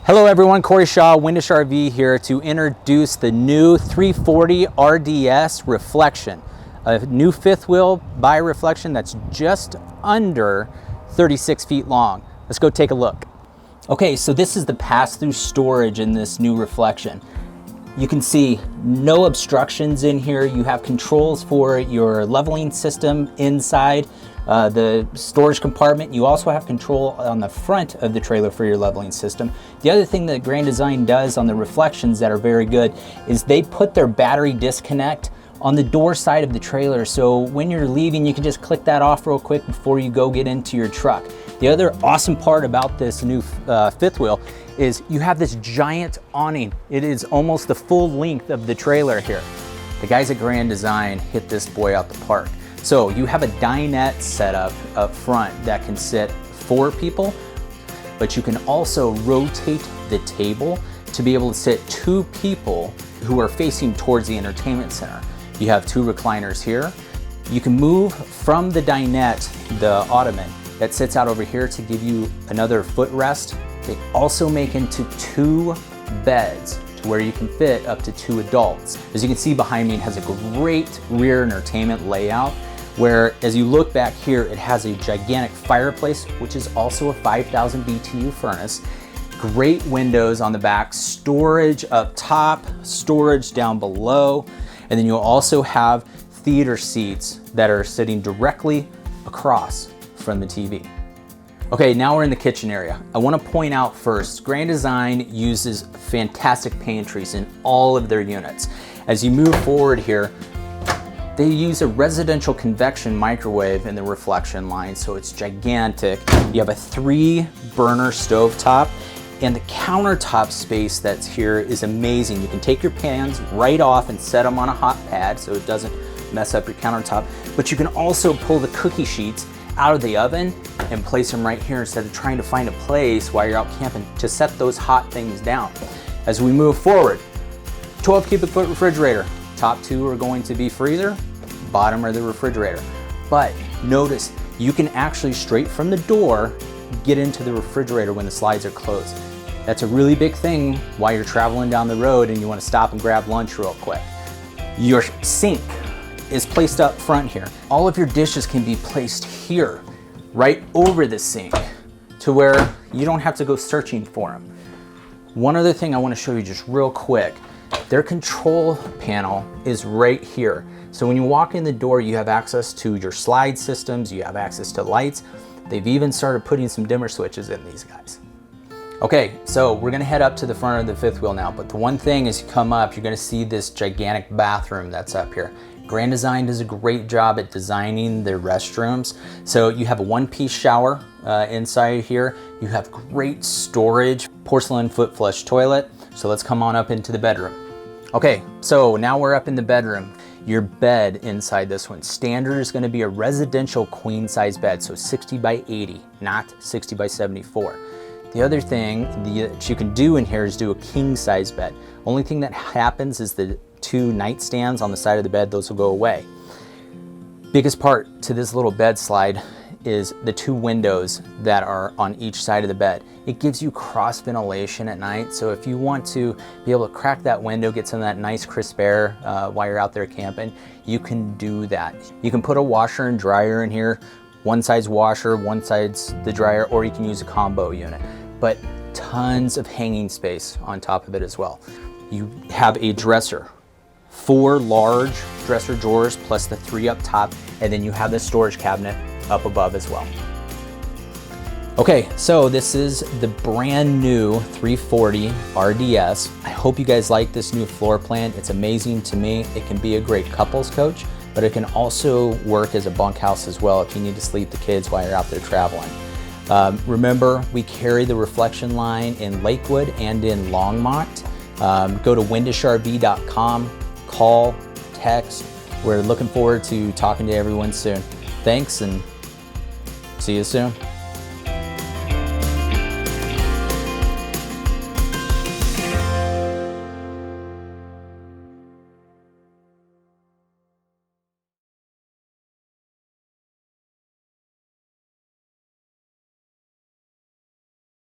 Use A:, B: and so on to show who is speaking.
A: Hello everyone, Corey Shaw, Windish RV here to introduce the new 340 RDS Reflection, a new fifth wheel by Reflection that's just under 36 feet long. Let's go take a look. Okay, so this is the pass-through storage in this new Reflection. You can see no obstructions in here. You have controls for your leveling system inside the storage compartment. You also have control on the front of the trailer for your leveling system. The other thing that Grand Design does on the Reflections that are very good is they put their battery disconnect on the door side of the trailer. So when you're leaving, you can just click that off real quick before you go get into your truck. The other awesome part about this new fifth wheel is you have this giant awning. It is almost the full length of the trailer here. The guys at Grand Design hit this boy out the park. So you have a dinette setup up front that can sit 4 people, but you can also rotate the table to be able to sit 2 people who are facing towards the entertainment center. You have 2 recliners here. You can move from the dinette, the ottoman that sits out over here, to give you another footrest. They also make into 2 beds to where you can fit up to 2 adults. As you can see behind me, it has a great rear entertainment layout, where as you look back here, it has a gigantic fireplace, which is also a 5,000 BTU furnace. Great windows on the back, storage up top, storage down below, and then you'll also have theater seats that are sitting directly across from the TV. Okay, now we're in the kitchen area. I want to point out first, Grand Design uses fantastic pantries in all of their units. As you move forward here, they use a residential convection microwave in the Reflection line, so it's gigantic. You have a 3-burner stovetop, and the countertop space that's here is amazing. You can take your pans right off and set them on a hot pad so it doesn't mess up your countertop, but you can also pull the cookie sheets out of the oven and place them right here instead of trying to find a place while you're out camping to set those hot things down. As we move forward, 12 cubic foot refrigerator. Top 2 are going to be freezer, bottom are the refrigerator. But notice, you can actually straight from the door get into the refrigerator when the slides are closed. That's a really big thing while you're traveling down the road and you want to stop and grab lunch real quick. Your sink is placed up front here. All of your dishes can be placed here, right over the sink, to where you don't have to go searching for them. One other thing I want to show you just real quick, their control panel is right here. So when you walk in the door, you have access to your slide systems, you have access to lights. They've even started putting some dimmer switches in these guys. Okay, so we're gonna head up to the front of the fifth wheel now, but the one thing as you come up, you're gonna see this gigantic bathroom that's up here. Grand Design does a great job at designing their restrooms. So you have a 1-piece shower inside here. You have great storage, porcelain foot flush toilet. So let's come on up into the bedroom. Okay, so now we're up in the bedroom. Your bed inside this one, standard is gonna be a residential queen size bed, so 60 by 80, not 60 by 74. The other thing that you can do in here is do a king size bed. Only thing that happens is the 2 nightstands on the side of the bed, those will go away. Biggest part to this little bed slide is the 2 windows that are on each side of the bed. It gives you cross ventilation at night, so if you want to be able to crack that window, get some of that nice crisp air while you're out there camping, you can do that. You can put a washer and dryer in here, one side's washer, one side's the dryer, or you can use a combo unit. But tons of hanging space on top of it as well. You have a dresser, 4 large dresser drawers plus the 3 up top, and then you have the storage cabinet up above as well. Okay, so this is the brand new 340 RDS. I hope you guys like this new floor plan. It's amazing to me. It can be a great couples coach, but it can also work as a bunkhouse as well if you need to sleep the kids while you're out there traveling. Remember, we carry the Reflection line in Lakewood and in Longmont. Go to windishrv.com, call, text. We're looking forward to talking to everyone soon. Thanks, and see you soon.